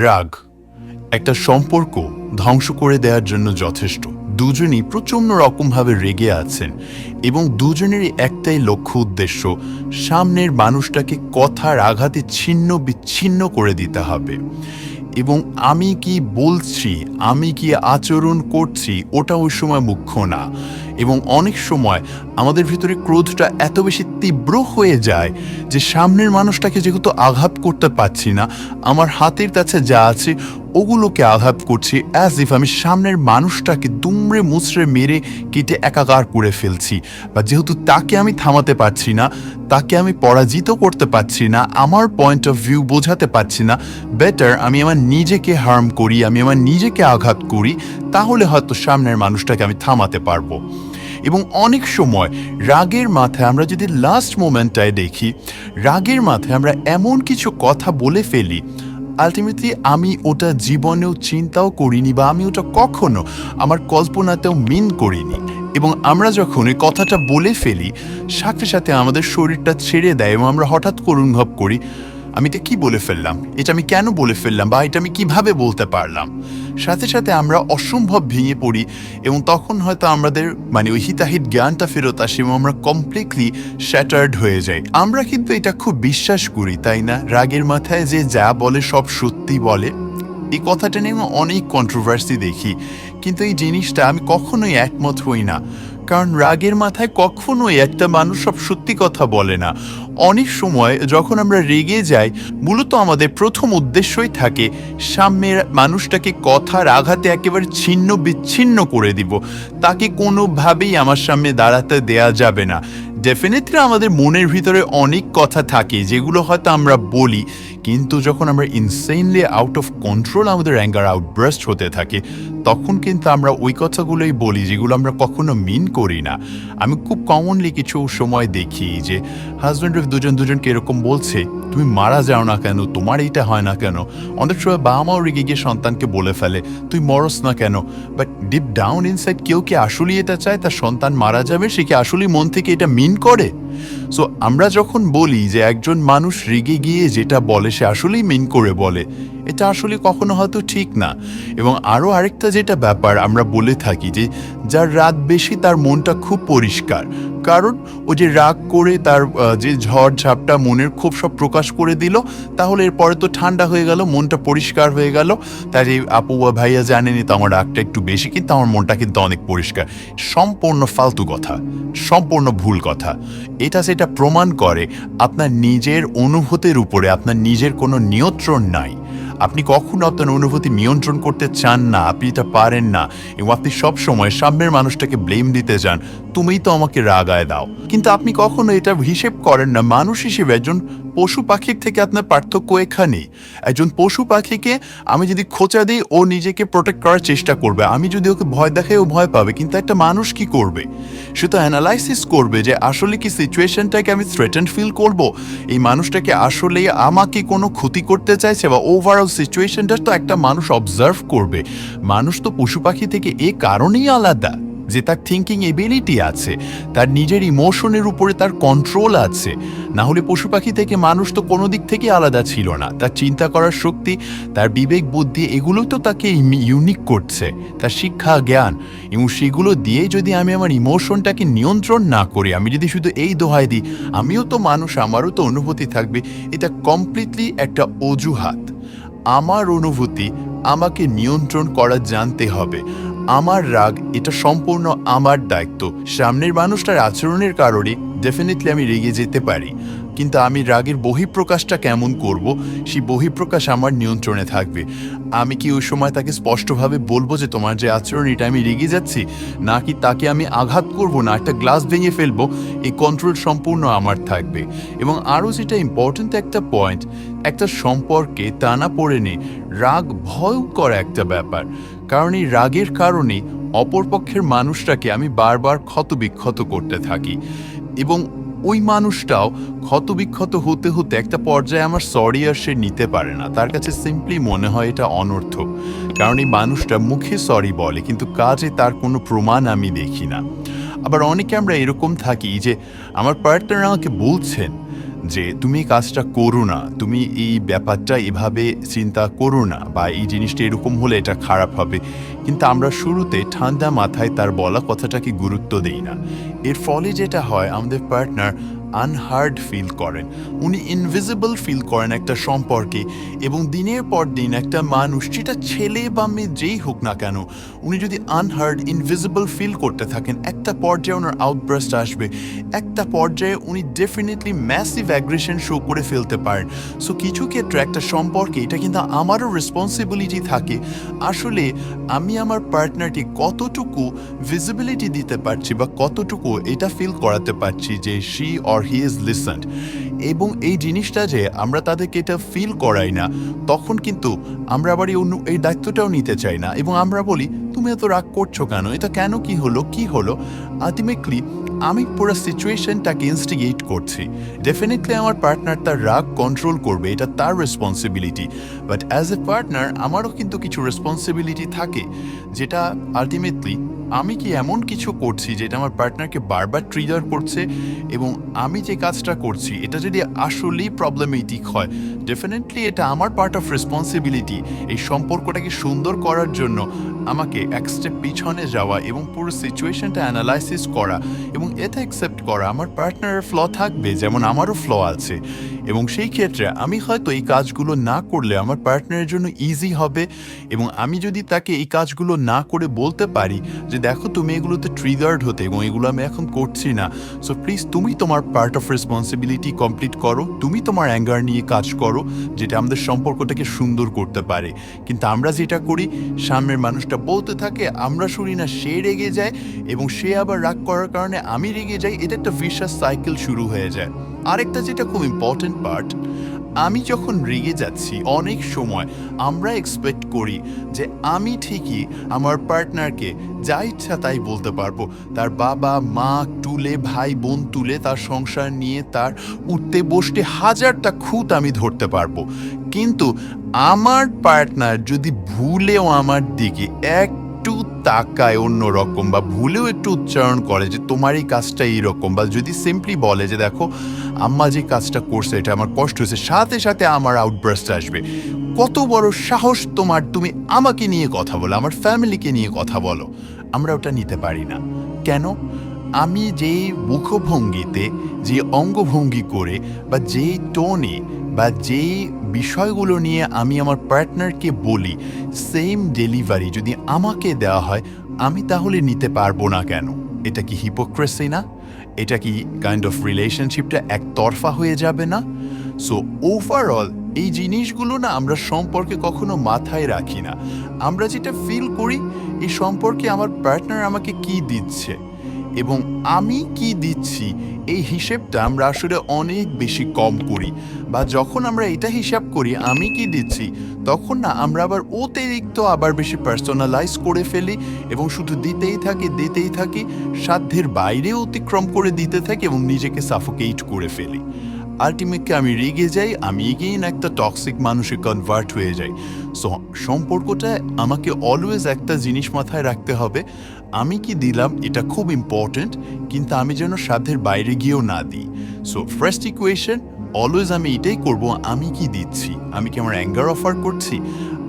রাগ একটা সম্পর্ক ধ্বংস করে দেওয়ার জন্য যথেষ্ট। দুজনই প্রচণ্ড রকমভাবে রেগে আছেন এবং দুজনেরই একটাই লক্ষ্য উদ্দেশ্য, সামনের মানুষটাকে কথার আঘাতে ছিন্ন বিচ্ছিন্ন করে দিতে হবে। এবং আমি কি বলছি, আমি কি আচরণ করছি, ওটা ওই সময় মুখ্য না। এবং অনেক সময় আমাদের ভিতরে ক্রোধটা এত বেশি তীব্র হয়ে যায় যে সামনের মানুষটাকে যেহেতু আঘাত করতে পারছি না, আমার হাতের কাছে যা আছে ওগুলোকে আঘাত করছি, অ্যাজ ইফ আমি সামনের মানুষটাকে দুমড়ে মুচড়ে মেরে কেটে একাকার করে ফেলছি। বা যেহেতু তাকে আমি থামাতে পারছি না, তাকে আমি পরাজিত করতে পারছি না, আমার পয়েন্ট অফ ভিউ বোঝাতে পারছি না, বেটার আমি আমার নিজেকে হার্ম করি, আমি আমার নিজেকে আঘাত করি, তাহলে হয়তো সামনের মানুষটাকে আমি থামাতে পারবো। এবং অনেক সময় রাগের মাথায় আমরা যদি লাস্ট মোমেন্টটায় দেখি, রাগের মাথায় আমরা এমন কিছু কথা বলে ফেলি, আলটিমেটলি আমি ওটা জীবনেও চিন্তাও করিনি বা আমি ওটা কখনো আমার কল্পনাতেও মিন করিনি। এবং আমরা যখন এই কথাটা বলে ফেলি, সাথে সাথে আমাদের শরীরটা ছেড়ে দেয় এবং আমরা হঠাৎ করে অনুভব করি, আমি এটা কি বলে ফেললাম, এটা আমি কেন বলে ফেললাম, বা এটা আমি কিভাবে বলতে পারলাম। সাথে সাথে আমরা অসম্ভব ভেঙে পড়ি এবং তখন হয়তো আমাদের ওই হিতাহিত জ্ঞানটা ফেরত আসে এবং আমরা কমপ্লিটলি শ্যাটার্ড হয়ে যাই। আমরা কিন্তু এটা খুব বিশ্বাস করি, তাই না? রাগের মাথায় যে যা বলে সব সত্যি বলে, এই কথাটা নিয়ে আমি অনেক কন্ট্রোভার্সি দেখি, কিন্তু এই জিনিসটা আমি কখনোই একমত হই না। কারণ রাগের মাথায় কখনোই একটা মানুষ সব সত্যি কথা বলে না। অনেক সময় যখন আমরা রেগে যাই, মূলত আমাদের প্রথম উদ্দেশ্যই থাকে সামনের মানুষটাকে কথার আঘাতে একেবারে ছিন্ন বিচ্ছিন্ন করে দিব, তাকে কোনোভাবেই আমার সামনে দাঁড়াতে দেয়া যাবে না। ডেফিনেটলি আমাদের মনের ভিতরে অনেক কথা থাকে যেগুলো হয়তো আমরা বলি, কিন্তু যখন আমরা ইনসেনলি আউট অফ কন্ট্রোল আমাদের অ্যাঙ্গার আউটবার্স্ট হতে থাকে, তখন কিন্তু আমরা ওই কথাগুলোই বলি যেগুলো আমরা কখনো মিন করি না। আমি খুব কমনলি কিছু সময় দেখি যে হাজব্যান্ড ওয়াইফ দুজনকে এরকম বলছে, তুমি মারা যাও না কেন, তোমার এইটা হয় না কেন। অনেক সময় বাবা মাও রেগে গিয়ে সন্তানকে বলে ফেলে, তুই মরস না কেন। বাট ডিপ ডাউন ইনসাইড কেউ কি আসলেই এটা চায় তার সন্তান মারা যাবে? সে কি আসলেই মন থেকে এটা মিন করে? সো আমরা যখন বলি যে একজন মানুষ রেগে গিয়ে যেটা বলে সে আসলেই মিন করে বলে, এটা আসলে কখনো হয়তো ঠিক না। এবং আরও আরেকটা যেটা ব্যাপার আমরা বলে থাকি যে যার রাগ বেশি তার মনটা খুব পরিষ্কার, কারণ ও যে রাগ করে তার যে ঝড় ঝাপটা মনের ক্ষোভ সব প্রকাশ করে দিল, তাহলে এরপরে তো ঠান্ডা হয়ে গেল, মনটা পরিষ্কার হয়ে গেল। তার এই আপু বা ভাইয়া জানেনি তো আমার রাগটা একটু বেশি, কিন্তু আমার মনটা কিন্তু অনেক পরিষ্কার। সম্পূর্ণ ফালতু কথা, সম্পূর্ণ ভুল কথা। এটা সেটা প্রমাণ করে আপনার নিজের অনুভূতির উপরে আপনার নিজের কোনো নিয়ন্ত্রণ নাই। আপনি কখনো আপনার অনুভূতি নিয়ন্ত্রণ করতে চান না, আপনি এটা পারেন না, এবং আপনি সবসময় সামনের মানুষটাকে ব্লেম দিতে চান, তুমিই তো আমাকে রাগায় দাও। কিন্তু আপনি কখনো এটা হিসেব করেন না মানুষ হিসেবে একজন পশু পাখির থেকে আপনার পার্থক্য এখানেই। একজন পশু পাখিকে আমি যদি খোঁচা দিই, ও নিজেকে প্রোটেক্ট করার চেষ্টা করবে, আমি যদি ওকে ভয় দেখাই ও ভয় পাবে। কিন্তু একটা মানুষ কি করবে? সে তো অ্যানালাইসিস করবে যে আসলে কি সিচুয়েশনটাকে আমি থ্রেটেন্ড ফিল করব, এই মানুষটাকে আসলে আমাকে কোনো ক্ষতি করতে চাইছে, বা ওভারঅল সিচুয়েশনটা তো একটা মানুষ অবজার্ভ করবে। মানুষ তো পশু পাখি থেকে এ কারণেই আলাদা যে তার থিঙ্কিং এবিলিটি আছে, তার নিজের ইমোশনের উপরে তার কন্ট্রোল আছে। না হলে পশু পাখি থেকে মানুষ তো কোনো দিক থেকে আলাদা ছিল না। তার চিন্তা করার শক্তি, তার বিবেক বুদ্ধি, এগুলো তো তাকে ইউনিক করছে, তার শিক্ষা জ্ঞান। এবং সেগুলো দিয়ে যদি আমি আমার ইমোশনটাকে নিয়ন্ত্রণ না করি, আমি যদি শুধু এই দোহাই দিই আমিও তো মানুষ, আমারও তো অনুভূতি থাকবে, এটা কমপ্লিটলি একটা অজুহাত। আমার অনুভূতি আমাকে নিয়ন্ত্রণ করা জানতে হবে। আমার রাগ এটা সম্পূর্ণ আমার দায়িত্ব। সামনের মানুষটার আচরণের কারণে ডেফিনেটলি আমি রেগে যেতে পারি, কিন্তু আমি রাগের বহিঃপ্রকাশটা কেমন করব, সেই বহিঃপ্রকাশ আমার নিয়ন্ত্রণে থাকবে। আমি কি ওই সময় তাকে স্পষ্টভাবে বলবো যে তোমার যে আচরণ এটা আমি রেগে যাচ্ছি, নাকি তাকে আমি আঘাত করব, না একটা গ্লাস ভেঙে ফেলবো, এই কন্ট্রোল সম্পূর্ণ আমার থাকবে। এবং আরও যেটা ইম্পর্ট্যান্ট একটা পয়েন্ট, একটা সম্পর্কে টানা পড়ে নেই, রাগ ভয়ঙ্কর একটা ব্যাপার। কারণ এই রাগের কারণে অপরপক্ষের মানুষটাকে আমি বারবার ক্ষতবিক্ষত করতে থাকি, এবং ওই মানুষটাও ক্ষতবিক্ষত হতে হতে একটা পর্যায়ে আমার সরি আর সে নিতে পারে না। তার কাছে সিম্পলি মনে হয় এটা অনর্থক, কারণ এই মানুষটা মুখে সরি বলে কিন্তু কাজে তার কোনো প্রমাণ আমি দেখি না। আবার অনেকে আমরা এরকম থাকি যে আমার পার্টনার আমাকে বলছেন যে তুমি এই কাজটা করো না, তুমি এই ব্যাপারটা এভাবে চিন্তা করো না, বা এই জিনিসটা এরকম হলে এটা খারাপ হবে। কিন্তু আমরা শুরুতে ঠান্ডা মাথায় তার বলা কথাটাকে গুরুত্ব দেই না। এর ফলে যেটা হয়, আমাদের পার্টনার আনহার্ড ফিল করেন, উনি ইনভিজিবল ফিল করেন একটা সম্পর্কে। এবং দিনের পর দিন একটা মানুষ, যেটা ছেলে বা মেয়ে যেই হোক না কেন, উনি যদি আনহার্ড ইনভিজিবল ফিল করতে থাকেন, একটা পর্যায়ে ওনার আউটব্রাস্ট আসবে, একটা পর্যায়ে উনি ডেফিনেটলি ম্যাসিভ অ্যাগ্রেশন শো করে ফেলতে পারেন। সো কিছু ক্ষেত্রে একটা সম্পর্কে এটা কিন্তু আমারও রেসপন্সিবিলিটি থাকে, আসলে আমি আমার পার্টনারকে কতটুকু ভিজিবিলিটি দিতে পারছি বা কতটুকু এটা ফিল করাতে পারছি যে she or he is listened. এবং এই জিনিসটা যে আমরা তাদেরকে এটা ফিল করাই না, তখন কিন্তু আমরা আবার এই দায়িত্বটাও নিতে চাই না, এবং আমরা বলি তুমি এত রাগ করছো কেন, এটা কেন, কি হলো। আলটিমেটলি আমি পুরো সিচুয়েশনটাকে ইনস্টিগেট করছি। ডেফিনেটলি আমার পার্টনার তার রাগ কন্ট্রোল করবে, এটা তার responsibility, but as a partner আমারও কিন্তু কিছু রেসপন্সিবিলিটি থাকে, যেটা আলটিমেটলি আমি কি এমন কিছু করছি যেটা আমার পার্টনারকে বারবার ট্রিগার করছে, এবং আমি যে কাজটা করছি এটা যদি আসলেই প্রবলেমেটিক হয়, ডেফিনেটলি এটা আমার পার্ট অফ রেসপন্সিবিলিটি। এই সম্পর্কটাকে সুন্দর করার জন্য আমাকে এক স্টেপ পিছনে যাওয়া এবং পুরো সিচুয়েশনটা অ্যানালাইসিস করা এবং এটা অ্যাকসেপ্ট করা আমার পার্টনারের ফ্ল থাকবে, যেমন আমারও ফ্ল আছে। এবং সেই ক্ষেত্রে আমি হয়তো এই কাজগুলো না করলে আমার পার্টনারের জন্য ইজি হবে, এবং আমি যদি তাকে এই কাজগুলো না করে বলতে পারি যে দেখো তুমি এগুলোতে ট্রিগার্ড হতে এবং এগুলো আমি এখন করছি না, সো প্লিজ তুমি তোমার পার্ট অফ রেসপন্সিবিলিটি কমপ্লিট করো, তুমি তোমার অ্যাঙ্গার নিয়ে কাজ করো, যেটা আমাদের সম্পর্কটাকে সুন্দর করতে পারে। কিন্তু আমরা যেটা করি, সামনের মানুষটা বলতে থাকে, আমরা শুনি না, সে রেগে যায়, এবং সে আবার রাগ করার কারণে আমি রেগে যাই, এটা একটা ভিশাস সাইকেল শুরু হয়ে যায়। আরেকটা যেটা খুব ইম্পর্টেন্ট পার্ট, আমি যখন রেগে যাচ্ছি অনেক সময় আমরা এক্সপেক্ট করি যে আমি ঠিকই আমার পার্টনারকে যা ইচ্ছা তাই বলতে পারবো, তার বাবা মা তুলে, ভাই বোন তুলে, তার সংসার নিয়ে তার উঠতে বসতে হাজারটা খুঁত আমি ধরতে পারবো। কিন্তু আমার পার্টনার যদি ভুলেও আমার দিকে একটু তাকায় অন্যরকম, বা ভুলেও একটু উচ্চারণ করে যে তোমার এই কাজটা এইরকম, বা যদি সিম্পলি বলে যে দেখো আম্মা যে কাজটা করছে এটা আমার কষ্ট হয়েছে, সাথে সাথে আমার আউটব্রাস্ট আসবে, কত বড় সাহস তোমার, তুমি আমাকে নিয়ে কথা বলো, আমার ফ্যামিলিকে নিয়ে কথা বলো। আমরা ওটা নিতে পারি না। কেন? আমি যেই মুখভঙ্গিতে, যে অঙ্গভঙ্গি করে, বা যেই টোনে, বা যেই বিষয়গুলো নিয়ে আমি আমার পার্টনারকে বলি, সেম ডেলিভারি যদি আমাকে দেওয়া হয়, আমি তাহলে নিতে পারবো না কেন? এটা কি হিপোক্রেসি না? এটা কি কাইন্ড অফ রিলেশনশিপটা একতরফা হয়ে যাবে না? সো ওভারঅল এই জিনিসগুলো না আমরা সম্পর্কে কখনো মাথায় রাখি না। আমরা যেটা ফিল করি, এই সম্পর্কে আমার পার্টনার আমাকে কি দিচ্ছে এবং আমি কি দিচ্ছি, এই হিসেবটা আমরা আসলে অনেক বেশি কম করি। বা যখন আমরা এটা হিসাব করি আমি কি দিচ্ছি, তখন না আমরা আবার অতিরিক্ত আবার বেশি পার্সোনালাইজ করে ফেলি, এবং শুধু দিতেই থাকি, সাধ্যের বাইরে অতিক্রম করে দিতে থাকি এবং নিজেকে সাফোকেট করে ফেলি। আলটিমেটলি আমি রেগে যাই, আমি এগেইন একটা টক্সিক মানুষে কনভার্ট হয়ে যাই। সো সম্পর্কটা আমাকে অলওয়েজ একটা জিনিস মাথায় রাখতে হবে, আমি কি দিলাম এটা খুব ইম্পর্ট্যান্ট, কিন্তু আমি যেন সাধ্যের বাইরে গিয়েও না দিই। সো ফার্স্ট ইকুয়েশন অলওয়েজ আমি এটাই করব, আমি কি দিচ্ছি, আমি কি আমার অ্যাঙ্গার অফার করছি,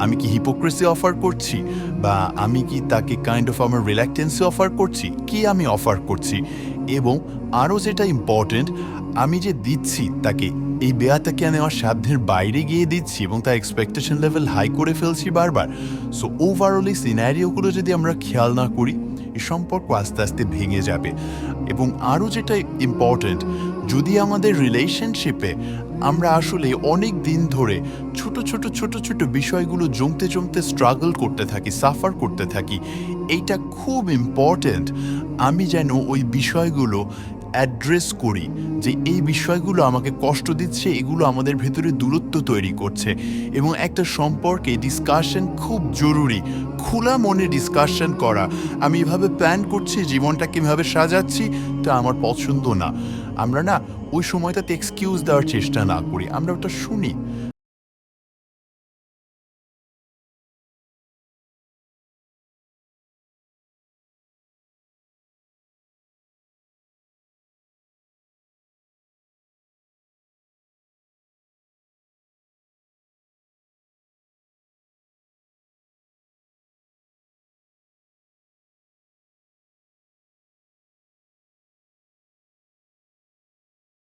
আমি কি হিপোক্রেসি অফার করছি, বা আমি কি তাকে কাইন্ড অফ আমার রিল্যাক্টেন্সি অফার করছি, কি আমি অফার করছি। এবং আরও যেটা ইম্পর্টেন্ট, আমি যে দিচ্ছি তাকে, এই বেয়াটাকে আমি আমার সাধ্যের বাইরে গিয়ে দিচ্ছি এবং তার এক্সপেকটেশন লেভেল হাই করে ফেলছি বারবার। সো ওভারঅল এই সিনারিওগুলো যদি আমরা খেয়াল না করি, এই সম্পর্ক আস্তে আস্তে ভেঙে যাবে। এবং আরও যেটা ইম্পর্টেন্ট, যদি আমাদের রিলেশনশিপে আমরা আসলে অনেক দিন ধরে ছোট বিষয়গুলো জমতে স্ট্রাগল করতে থাকি, সাফার করতে থাকি, এইটা খুব ইম্পর্টেন্ট আমি যেন ওই বিষয়গুলো অ্যাড্রেস করি, যে এই বিষয়গুলো আমাকে কষ্ট দিচ্ছে, এগুলো আমাদের ভেতরে দূরত্ব তৈরি করছে। এবং একটা সম্পর্কে ডিসকাশন খুব জরুরি, খোলা মনে ডিসকাশন করা, আমি এভাবে প্ল্যান করছি, জীবনটা কীভাবে সাজাচ্ছি, তা আমার পছন্দ না। আমরা না ওই সময়টাতে এক্সকিউজ দেওয়ার চেষ্টা না করি, আমরা ওটা শুনি।